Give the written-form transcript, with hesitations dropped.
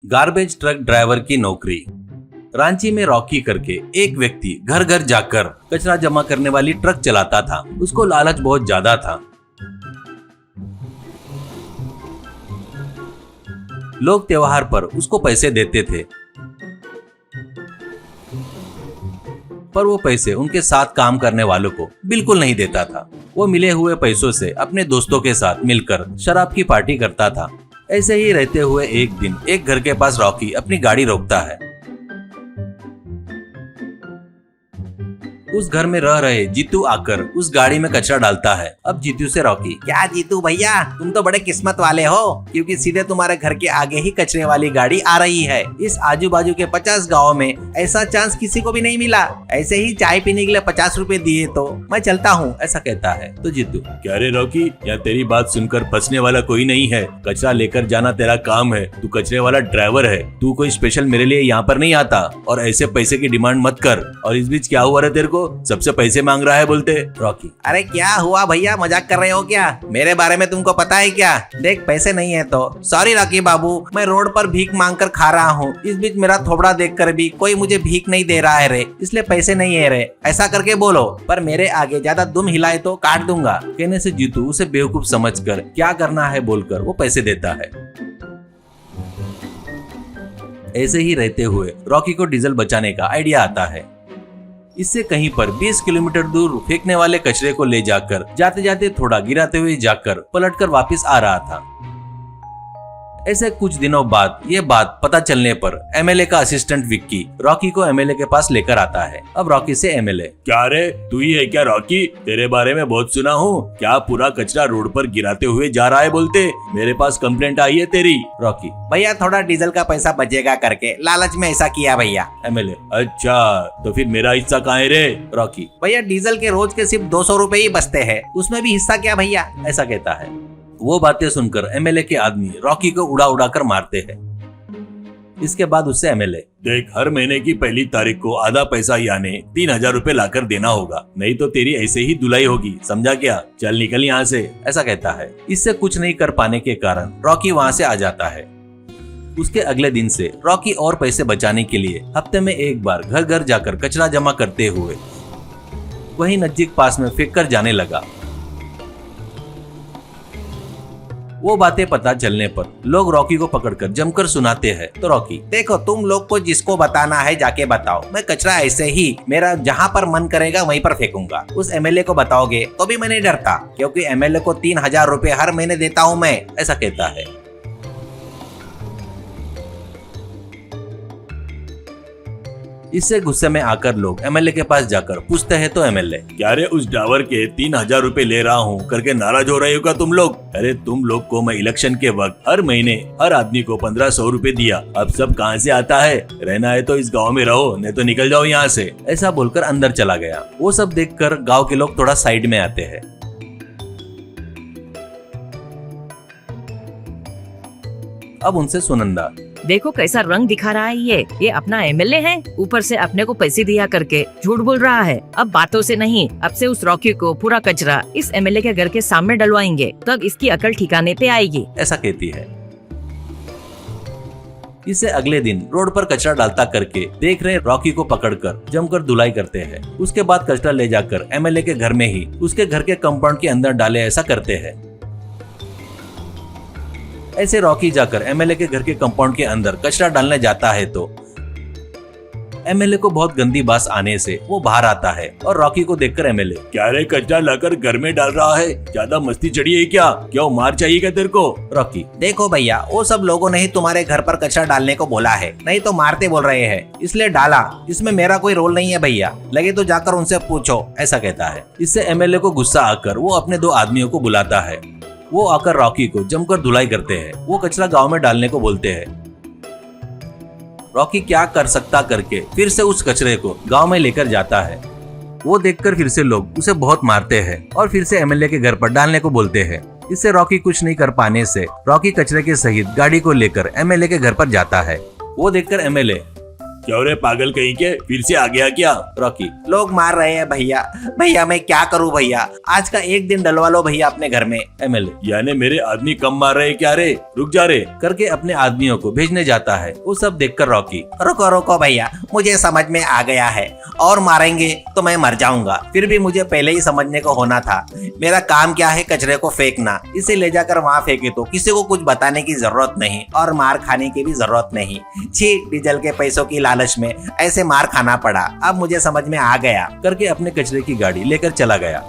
Garbage truck driver की नौकरी। रांची में रॉकी करके एक व्यक्ति घर घर जाकर कचरा जमा करने वाली ट्रक चलाता था। उसको लालच बहुत ज्यादा था। लोग त्योहार पर उसको पैसे देते थे, पर वो पैसे उनके साथ काम करने वालों को बिल्कुल नहीं देता था। वो मिले हुए पैसों से अपने दोस्तों के साथ मिलकर शराब की पार्टी करता था। ऐसे ही रहते हुए एक दिन एक घर के पास रॉकी अपनी गाड़ी रोकता है। उस घर में रह रहे जीतू आकर उस गाड़ी में कचरा डालता है। अब जीतू से रॉकी, क्या जीतू भैया, तुम तो बड़े किस्मत वाले हो, क्योंकि सीधे तुम्हारे घर के आगे ही कचरे वाली गाड़ी आ रही है। इस आजू बाजू के 50 गाँव में ऐसा चांस किसी को भी नहीं मिला। ऐसे ही चाय पीने के लिए 50 रुपए दिए तो मैं चलता हूँ, ऐसा कहता है। तो जीतू, क्या रे रॉकी, यहाँ तेरी बात सुनकर फंसने वाला कोई नहीं है। कचरा लेकर जाना तेरा काम है। तू कचरे वाला ड्राइवर है। तू कोई स्पेशल मेरे लिए यहाँ पर नहीं आता और ऐसे पैसे की डिमांड मत कर। और इस बीच क्या हुआ रे तेरे को, सबसे पैसे मांग रहा है बोलते। रॉकी, अरे क्या हुआ भैया, मजाक कर रहे हो क्या? मेरे बारे में तुमको पता है क्या? देख, पैसे नहीं है तो सॉरी रॉकी बाबू, मैं रोड पर भीख मांग कर खा रहा हूँ। इस बीच मेरा थोबड़ा देखकर भी कोई मुझे भीख नहीं दे रहा है रे, इसलिए पैसे नहीं है रे, ऐसा करके बोलो। पर मेरे आगे ज्यादा दुम हिलाए तो काट दूंगा। कहने से जीतू उसे बेवकूफ समझकर क्या करना है बोलकर वो पैसे देता है। ऐसे ही रहते हुए रॉकी को डीजल बचाने का आइडिया आता है। इससे कहीं पर 20 किलोमीटर दूर फेंकने वाले कचरे को ले जाकर जाते जाते थोड़ा गिराते हुए जाकर पलटकर वापस आ रहा था। ऐसे कुछ दिनों बाद ये बात पता चलने पर एमएलए का असिस्टेंट विक्की रॉकी को एमएलए के पास लेकर आता है। अब रॉकी से एमएलए, क्या रे, तू ही है क्या रॉकी? तेरे बारे में बहुत सुना हूँ। क्या पूरा कचरा रोड पर गिराते हुए जा रहा है बोलते? मेरे पास कंप्लेंट आई है तेरी। रॉकी, भैया थोड़ा डीजल का पैसा बचेगा करके लालच में ऐसा किया भैया। एमएलए, अच्छा तो फिर मेरा हिस्सा कहाँ है रे? रॉकी, भैया डीजल के रोज के सिर्फ 200 रुपए ही बचते हैं, उसमें भी हिस्सा क्या भैया, ऐसा कहता है। वो बातें सुनकर एमएलए के आदमी रॉकी को उड़ा उड़ा कर मारते हैं। इसके बाद उससे एमएलए, देख, हर महीने की पहली तारीख को आधा पैसा यानी 3000 रुपए लाकर देना होगा, नहीं तो तेरी ऐसे ही धुलाई होगी, समझा क्या? चल निकल यहाँ से, ऐसा कहता है। इससे कुछ नहीं कर पाने के कारण रॉकी वहाँ से आ जाता है। उसके अगले दिन से रॉकी और पैसे बचाने के लिए हफ्ते में एक बार घर घर जाकर कचरा जमा करते हुए वही नजदीक पास में फेंक कर जाने लगा। वो बातें पता चलने पर लोग रॉकी को पकड़कर जमकर सुनाते हैं। तो रॉकी, देखो, तुम लोग को जिसको बताना है जाके बताओ, मैं कचरा ऐसे ही मेरा जहाँ पर मन करेगा वहीं पर फेंकूंगा। उस एमएलए को बताओगे तो भी मैं नहीं डरता, क्योंकि एमएलए को 3000 रुपए हर महीने देता हूँ मैं, ऐसा कहता है। इससे गुस्से में आकर लोग एमएलए के पास जाकर पूछते हैं। तो एमएलए, क्या रे, उस ड्राइवर के 3000 रुपए ले रहा हूँ करके नाराज हो रहे हो क्या तुम लोग? अरे तुम लोग को मैं इलेक्शन के वक्त हर महीने हर आदमी को 1500 रुपए दिया, अब सब कहाँ से आता है? रहना है तो इस गाँव में रहो, नहीं तो निकल जाओ यहाँ से, ऐसा बोलकर अंदर चला गया। वो सब देखकर गाँव के लोग थोड़ा साइड में आते हैं। अब उनसे सुनंदा, देखो कैसा रंग दिखा रहा है ये अपना एमएलए है, ऊपर से अपने को पैसे दिया करके झूठ बोल रहा है। अब बातों से नहीं, अब से उस रॉकी को पूरा कचरा इस एमएलए के घर के सामने डलवाएंगे, तब इसकी अकल ठिकाने पे आएगी, ऐसा कहती है। इससे अगले दिन रोड पर कचरा डालता करके देख रहे रॉकी को पकड़कर जमकर धुलाई करते हैं। उसके बाद कचरा ले जाकर एमएलए के घर में ही उसके घर के कंपाउंड के अंदर डाले, ऐसा करते हैं। ऐसे रॉकी जाकर एमएलए के घर के कंपाउंड के अंदर कचरा डालने जाता है तो एमएलए को बहुत गंदी बात आने से वो बाहर आता है और रॉकी को देखकर एमएलए, क्या रे, कचरा लाकर घर में डाल रहा है? ज्यादा मस्ती चढ़ी है क्या? क्यों मार चाहिए क्या तेरे को? रॉकी, देखो भैया, वो सब लोगों ने ही तुम्हारे घर पर कचरा डालने को बोला है, नहीं तो मारते बोल रहे हैं, इसलिए डाला। इसमें मेरा कोई रोल नहीं है भैया, लगे तो जाकर उनसे पूछो, ऐसा कहता है। इससे एमएलए को गुस्सा आकर वो अपने 2 आदमियों को बुलाता है। वो आकर रॉकी को जमकर धुलाई करते हैं। वो कचरा गांव में डालने को बोलते हैं। रॉकी क्या कर सकता करके फिर से उस कचरे को गांव में लेकर जाता है। वो देखकर फिर से लोग उसे बहुत मारते हैं और फिर से एमएलए के घर पर डालने को बोलते हैं। इससे रॉकी कुछ नहीं कर पाने से रॉकी कचरे के सहित गाड़ी को लेकर एमएलए के घर पर जाता है। वो देखकर एमएलए, क्यों रे पागल कहीं के, फिर से आ गया क्या? रॉकी, लोग मार रहे हैं भैया। भैया मैं क्या करूं भैया, आज का एक दिन डलवा लो भैया अपने घर में। एमएलए यानी मेरे आदमी कम मार रहे क्या रे? रुक जा रे। करके अपने आदमियों को भेजने जाता है। वो सब देखकर रॉकी, रुको रुको भैया, मुझे समझ में आ गया है, और मारेंगे तो मैं मर जाऊंगा। फिर भी मुझे पहले ही समझने को होना था। मेरा काम क्या है, कचरे को फेंकना। इसे ले जाकर वहाँ फेंके तो किसी को कुछ बताने की जरूरत नहीं और मार खाने की भी जरूरत नहीं। छी, डीजल के पैसों की लालच में ऐसे मार खाना पड़ा। अब मुझे समझ में आ गया। करके अपने कचरे की गाड़ी लेकर चला गया।